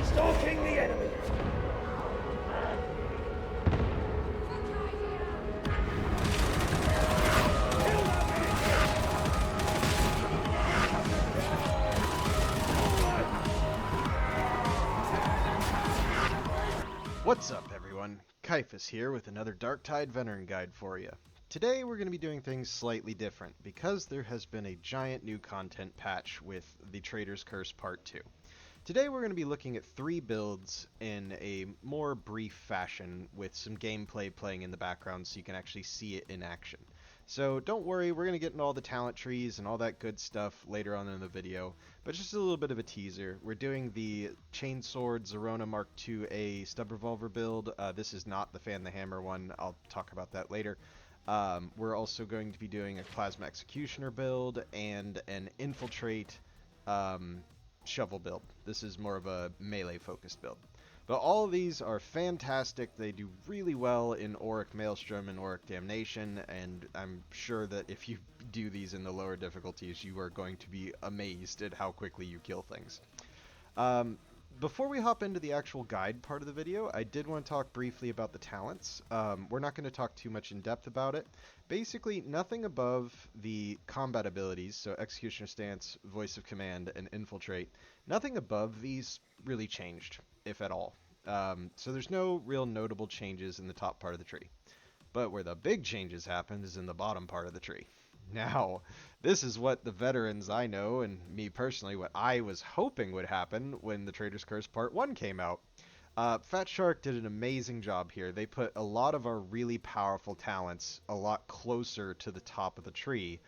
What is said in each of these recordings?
Stalking the enemy! What's up everyone, Kaifus here with another Darktide Veteran Guide for you. Today we're going to be doing things slightly different because there has been a giant new content patch with the Traitor's Curse Part 2. Today we're going to be looking at 3 builds in a more brief fashion with some gameplay playing in the background so you can actually see it in action. So don't worry, we're going to get into all the talent trees and all that good stuff later on in the video, but just a little bit of a teaser. We're doing the Chainsword Zerona Mark II Stub Revolver build. This is not the Fan the Hammer one, I'll talk about that later. We're also going to be doing a Plasma Executioner build and an Infiltrate shovel build. This is more of a melee focused build. But all of these are fantastic. They do really well in Auric Maelstrom and Auric Damnation, and I'm sure that if you do these in the lower difficulties, you are going to be amazed at how quickly you kill things. Before we hop into the actual guide part of the video, I did want to talk briefly about the talents. We're not going to talk too much in depth about it. Basically, nothing above the combat abilities, so Executioner Stance, Voice of Command, and Infiltrate, nothing above these really changed, if at all. So there's no real notable changes in the top part of the tree. But where the big changes happen is in the bottom part of the tree. Now, this is what the veterans I know, and me personally, what I was hoping would happen when the Traitor's Curse Part 1 came out. Fat Shark did an amazing job here. They put a lot of our really powerful talents a lot closer to the top of the tree,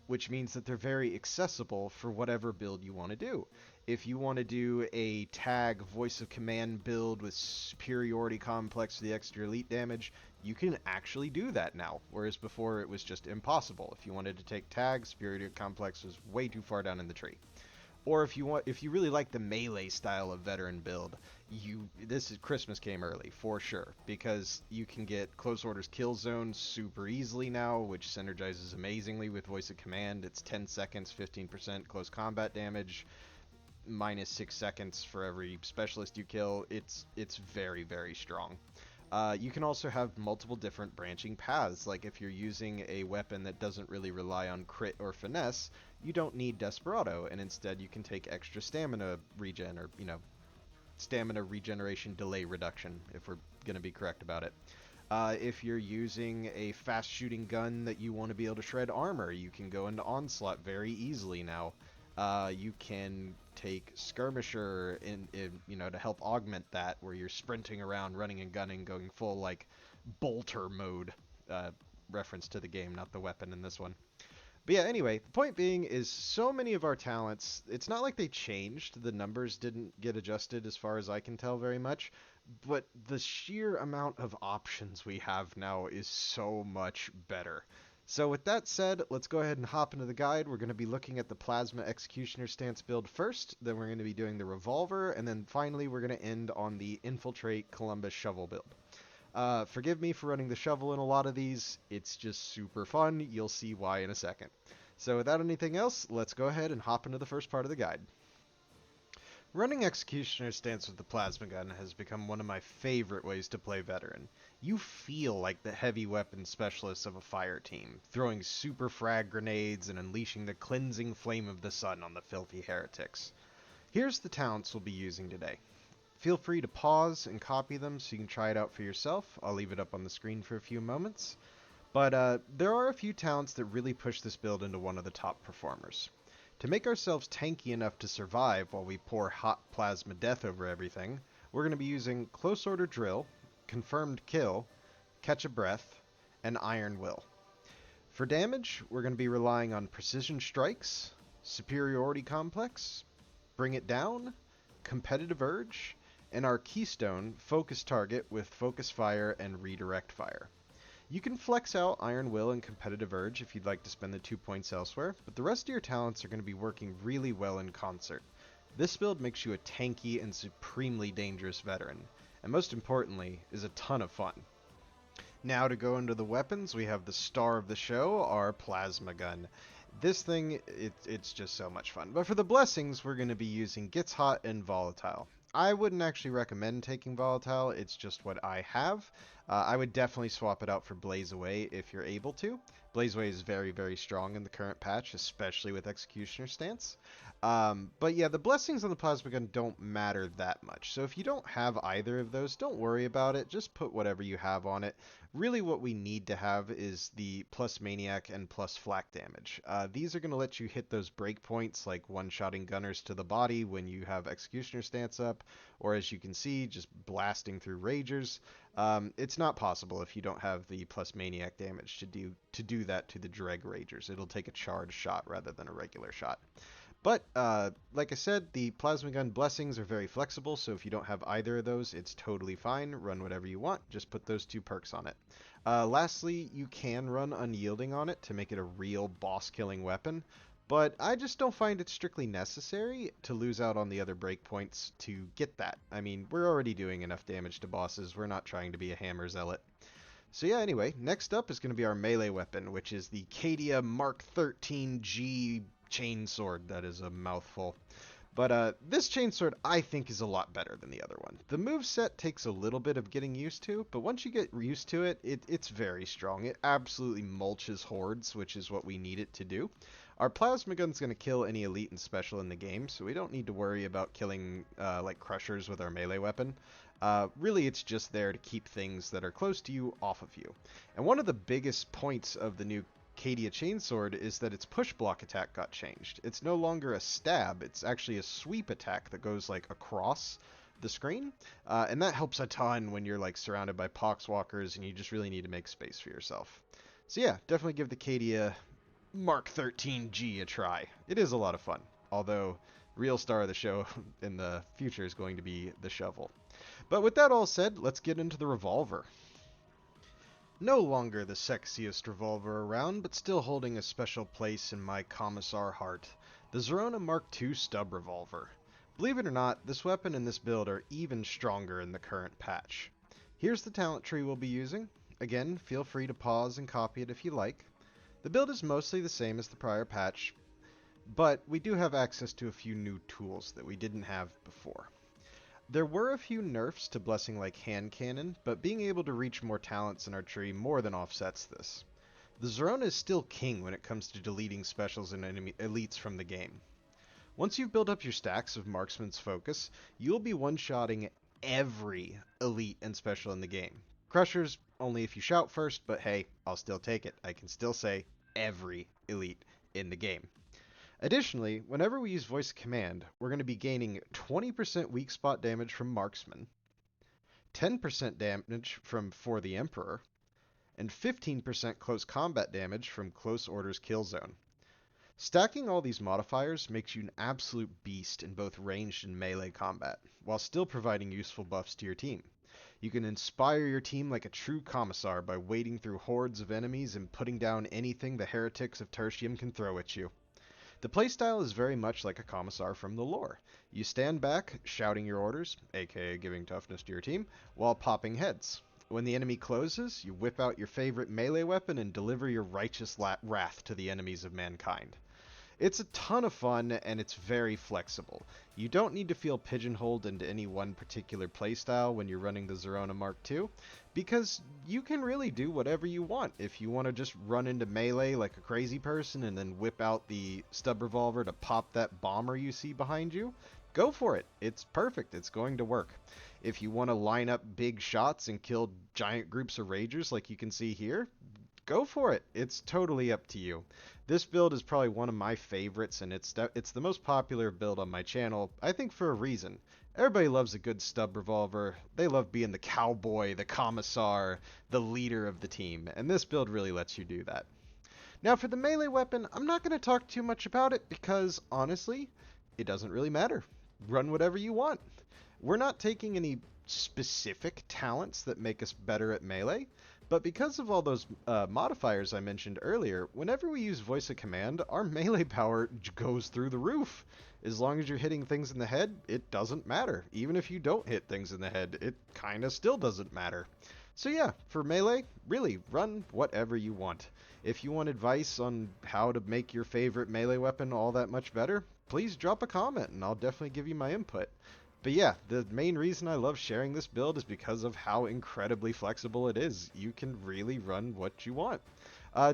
which means that they're very accessible for whatever build you want to do. If you want to do a tag Voice of Command build with superiority complex for the extra elite damage, you can actually do that now, whereas before it was just impossible. If you wanted to take tag, superiority complex was way too far down in the tree. Or if you really like the melee style of veteran build, this is Christmas came early for sure, because you can get close orders kill zones super easily now, which synergizes amazingly with Voice of Command. It's 10 seconds, 15% close combat damage, minus 6 seconds for every specialist you kill. It's very, very strong. You can also have multiple different branching paths, like if you're using a weapon that doesn't really rely on crit or finesse, you don't need Desperado, and instead you can take extra stamina regen, or, stamina regeneration delay reduction, if we're going to be correct about it. If you're using a fast shooting gun that you want to be able to shred armor, you can go into Onslaught very easily now. You can take Skirmisher to help augment that, where you're sprinting around, running and gunning, going full like bolter mode. Reference to the game, not the weapon in this one. But yeah, anyway, the point being is so many of our talents, it's not like they changed. The numbers didn't get adjusted as far as I can tell very much, but the sheer amount of options we have now is so much better. So with that said, let's go ahead and hop into the guide. We're going to be looking at the Plasma Executioner Stance build first, then we're going to be doing the Revolver, and then finally we're going to end on the Infiltrate Columbus Shovel build. Forgive me for running the shovel in a lot of these, it's just super fun, you'll see why in a second. So without anything else, let's go ahead and hop into the first part of the guide. Running Executioner Stance with the plasma gun has become one of my favorite ways to play veteran. You feel like the heavy weapon specialists of a fire team, throwing super frag grenades and unleashing the cleansing flame of the sun on the filthy heretics. Here's the talents we'll be using today. Feel free to pause and copy them so you can try it out for yourself. I'll leave it up on the screen for a few moments. But there are a few talents that really push this build into one of the top performers. To make ourselves tanky enough to survive while we pour hot plasma death over everything, we're going to be using Close Order Drill, Confirmed Kill, Catch a Breath, and Iron Will. For damage, we're going to be relying on Precision Strikes, Superiority Complex, Bring It Down, Competitive Urge, and our keystone, Focus Target with Focus Fire and Redirect Fire. You can flex out Iron Will and Competitive Urge if you'd like to spend the 2 points elsewhere, but the rest of your talents are going to be working really well in concert. This build makes you a tanky and supremely dangerous veteran, and most importantly, is a ton of fun. Now to go into the weapons, we have the star of the show, our plasma gun. This thing, it's just so much fun. But for the blessings, we're going to be using Gets Hot and Volatile. I wouldn't actually recommend taking Volatile, it's just what I have. I would definitely swap it out for Blaze Away if you're able to. Blaze Away is very, very strong in the current patch, especially with Executioner stance. But yeah, the blessings on the plasma gun don't matter that much. So if you don't have either of those, don't worry about it. Just put whatever you have on it. Really what we need to have is the plus maniac and plus flak damage. These are going to let you hit those breakpoints like one-shotting gunners to the body when you have Executioner stance up, or as you can see, just blasting through ragers. It's not possible if you don't have the plus maniac damage to do that to the Dreg Ragers. It'll take a charged shot rather than a regular shot. But, like I said, the plasma gun blessings are very flexible, so if you don't have either of those, it's totally fine. Run whatever you want. Just put those 2 perks on it. Lastly, you can run Unyielding on it to make it a real boss-killing weapon, but I just don't find it strictly necessary to lose out on the other breakpoints to get that. I mean, we're already doing enough damage to bosses. We're not trying to be a hammer zealot. So yeah, anyway, next up is going to be our melee weapon, which is the Cadia Mark 13G chainsword. That is a mouthful. But this chainsword I think is a lot better than the other one. The moveset takes a little bit of getting used to, but once you get used to it, it's very strong. It absolutely mulches hordes, which is what we need it to do. Our plasma gun's going to kill any elite and special in the game, so we don't need to worry about killing like crushers with our melee weapon. Really, it's just there to keep things that are close to you off of you. And one of the biggest points of the new Cadia Chainsword is that its push block attack got changed. It's no longer a stab, it's actually a sweep attack that goes like across the screen, and that helps a ton when you're like surrounded by poxwalkers and you just really need to make space for yourself. So yeah, definitely give the Cadia Mark 13G a try. It is a lot of fun, although real star of the show in the future is going to be the shovel. But with that all said, let's get into the revolver. No longer the sexiest revolver around, but still holding a special place in my commissar heart, the Zerona Mark II Stub Revolver. Believe it or not, this weapon and this build are even stronger in the current patch. Here's the talent tree we'll be using. Again, feel free to pause and copy it if you like. The build is mostly the same as the prior patch, but we do have access to a few new tools that we didn't have before. There were a few nerfs to blessing like hand cannon, but being able to reach more talents in our tree more than offsets this. The Zerona is still king when it comes to deleting specials and enemy elites from the game. Once you've built up your stacks of Marksman's Focus, you'll be one-shotting every elite and special in the game. Crushers, only if you shout first, but hey, I'll still take it. I can still say every elite in the game. Additionally, whenever we use voice command, we're going to be gaining 20% weak spot damage from Marksman, 10% damage from For the Emperor, and 15% close combat damage from Close Order's Kill Zone. Stacking all these modifiers makes you an absolute beast in both ranged and melee combat, while still providing useful buffs to your team. You can inspire your team like a true commissar by wading through hordes of enemies and putting down anything the heretics of Tertium can throw at you. The playstyle is very much like a commissar from the lore. You stand back, shouting your orders, aka giving toughness to your team, while popping heads. When the enemy closes, you whip out your favorite melee weapon and deliver your righteous wrath to the enemies of mankind. It's a ton of fun, and it's very flexible. You don't need to feel pigeonholed into any one particular playstyle when you're running the Zerona Mark II, because you can really do whatever you want. If you want to just run into melee like a crazy person and then whip out the stub revolver to pop that bomber you see behind you, go for it. It's perfect. It's going to work. If you want to line up big shots and kill giant groups of ragers like you can see here, go for it. It's totally up to you. This build is probably one of my favorites, and it's the most popular build on my channel, I think for a reason. Everybody loves a good stub revolver. They love being the cowboy, the commissar, the leader of the team, and this build really lets you do that. Now for the melee weapon, I'm not going to talk too much about it because, honestly, it doesn't really matter. Run whatever you want. We're not taking any specific talents that make us better at melee, but because of all those modifiers I mentioned earlier, whenever we use voice of command, our melee power goes through the roof. As long as you're hitting things in the head, it doesn't matter. Even if you don't hit things in the head, it kinda still doesn't matter. So yeah, for melee, really, run whatever you want. If you want advice on how to make your favorite melee weapon all that much better, please drop a comment and I'll definitely give you my input. But yeah, the main reason I love sharing this build is because of how incredibly flexible it is. You can really run what you want.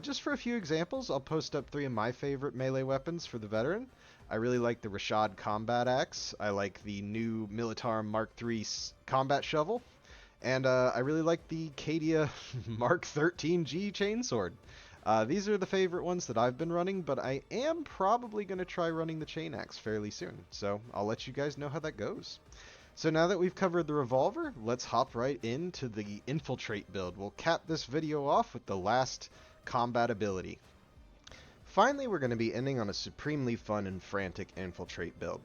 Just for a few examples, I'll post up 3 of my favorite melee weapons for the veteran. I really like the Rashad combat axe. I like the new Militarum Mark III combat shovel. And I really like the Cadia Mark 13G chainsword. These are the favorite ones that I've been running, but I am probably going to try running the chainaxe fairly soon. So I'll let you guys know how that goes. So now that we've covered the revolver, let's hop right into the Infiltrate build. We'll cap this video off with the last combat ability. Finally, we're going to be ending on a supremely fun and frantic Infiltrate build.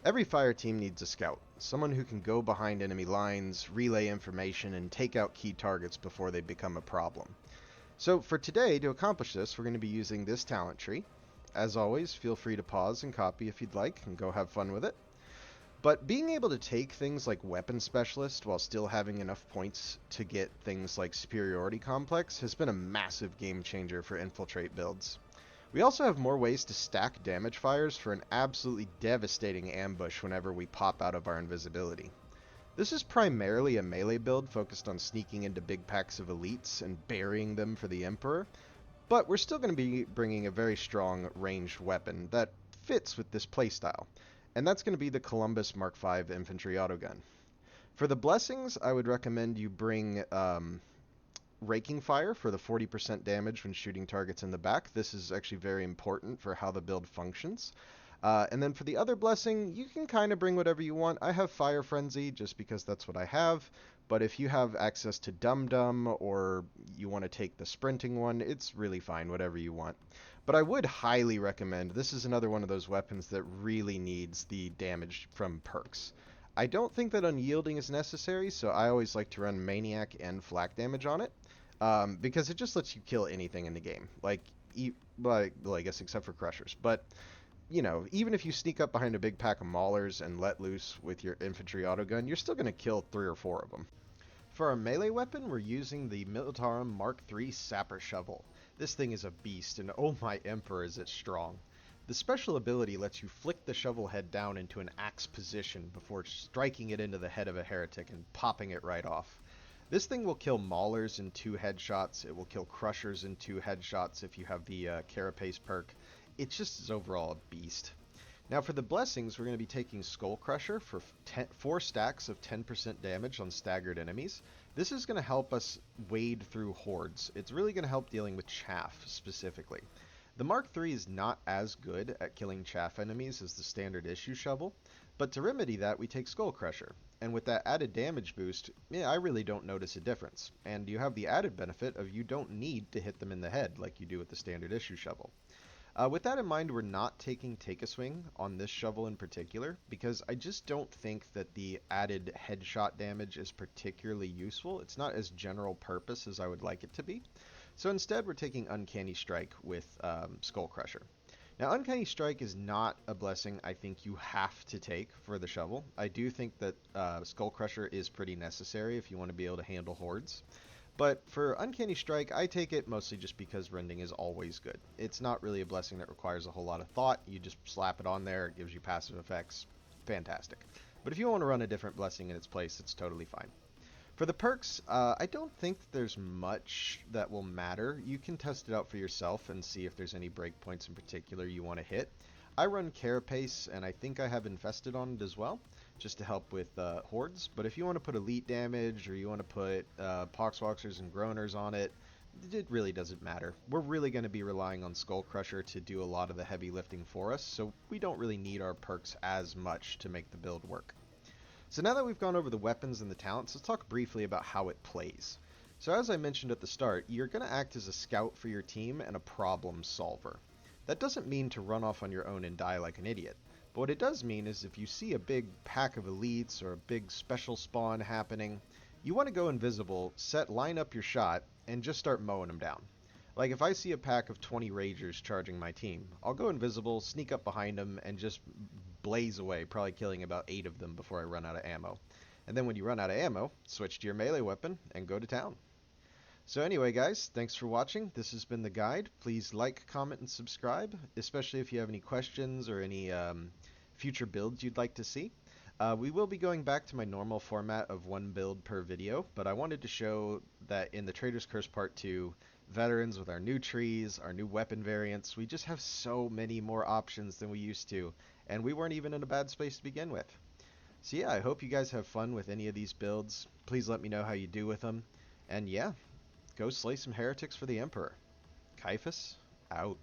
Every fire team needs a scout, someone who can go behind enemy lines, relay information, and take out key targets before they become a problem. So for today, to accomplish this, we're going to be using this talent tree. As always, feel free to pause and copy if you'd like, and go have fun with it. But being able to take things like Weapon Specialist while still having enough points to get things like Superiority Complex has been a massive game changer for Infiltrate builds. We also have more ways to stack damage fires for an absolutely devastating ambush whenever we pop out of our invisibility. This is primarily a melee build focused on sneaking into big packs of elites and burying them for the Emperor, but we're still going to be bringing a very strong ranged weapon that fits with this playstyle, and that's going to be the Columbus Mark V infantry autogun. For the blessings, I would recommend you bring Raking Fire for the 40% damage when shooting targets in the back. This is actually very important for how the build functions. And then for the other blessing, you can kind of bring whatever you want. I have Fire Frenzy just because that's what I have, but if you have access to Dum Dum or you want to take the sprinting one, it's really fine, whatever you want. But I would highly recommend, this is another one of those weapons that really needs the damage from perks. I don't think that Unyielding is necessary, so I always like to run Maniac and Flak damage on it, because it just lets you kill anything in the game, well, I guess except for Crushers. But you know, even if you sneak up behind a big pack of maulers and let loose with your infantry autogun, you're still going to kill 3 or 4 of them. For our melee weapon, we're using the Militarum Mark III Sapper Shovel. This thing is a beast, and oh my Emperor is it strong. The special ability lets you flick the shovel head down into an axe position before striking it into the head of a heretic and popping it right off. This thing will kill maulers in 2 headshots, it will kill crushers in 2 headshots if you have the Carapace perk. It just is overall a beast. Now for the blessings, we're going to be taking Skull Crusher for 4 stacks of 10% damage on staggered enemies. This is going to help us wade through hordes. It's really going to help dealing with chaff specifically. The Mark III is not as good at killing chaff enemies as the standard issue shovel, but to remedy that we take Skull Crusher. And with that added damage boost, I really don't notice a difference. And you have the added benefit of you don't need to hit them in the head like you do with the standard issue shovel. With that in mind, we're not taking Take a Swing on this shovel in particular, because I just don't think that the added headshot damage is particularly useful. It's not as general purpose as I would like it to be. So instead, we're taking Uncanny Strike with Skull Crusher. Now, Uncanny Strike is not a blessing I think you have to take for the shovel. I do think that Skull Crusher is pretty necessary if you want to be able to handle hordes. But for Uncanny Strike, I take it mostly just because rending is always good. It's not really a blessing that requires a whole lot of thought. You just slap it on there, it gives you passive effects. Fantastic. But if you want to run a different blessing in its place, it's totally fine. For the perks, I don't think there's much that will matter. You can test it out for yourself and see if there's any breakpoints in particular you want to hit. I run Carapace, and I think I have Infested on it as well, just to help with hordes. But if you want to put elite damage, or you want to put Poxwalkers and Groaners on it, it really doesn't matter. We're really going to be relying on Skull Crusher to do a lot of the heavy lifting for us, so we don't really need our perks as much to make the build work. So now that we've gone over the weapons and the talents, let's talk briefly about how it plays. So as I mentioned at the start, you're going to act as a scout for your team and a problem solver. That doesn't mean to run off on your own and die like an idiot. But what it does mean is if you see a big pack of elites or a big special spawn happening, you want to go invisible, line up your shot, and just start mowing them down. Like if I see a pack of 20 Ragers charging my team, I'll go invisible, sneak up behind them, and just blaze away, probably killing about 8 of them before I run out of ammo. And then when you run out of ammo, switch to your melee weapon and go to town. So anyway, guys, thanks for watching. This has been the guide. Please like, comment, and subscribe, especially if you have any questions or any future builds you'd like to see. We will be going back to my normal format of one build per video, but I wanted to show that in the Traitor's Curse Part 2, veterans with our new trees, our new weapon variants, we just have so many more options than we used to, and we weren't even in a bad space to begin with. So yeah, I hope you guys have fun with any of these builds. Please let me know how you do with them. And yeah, go slay some heretics for the Emperor. Caiaphas, out.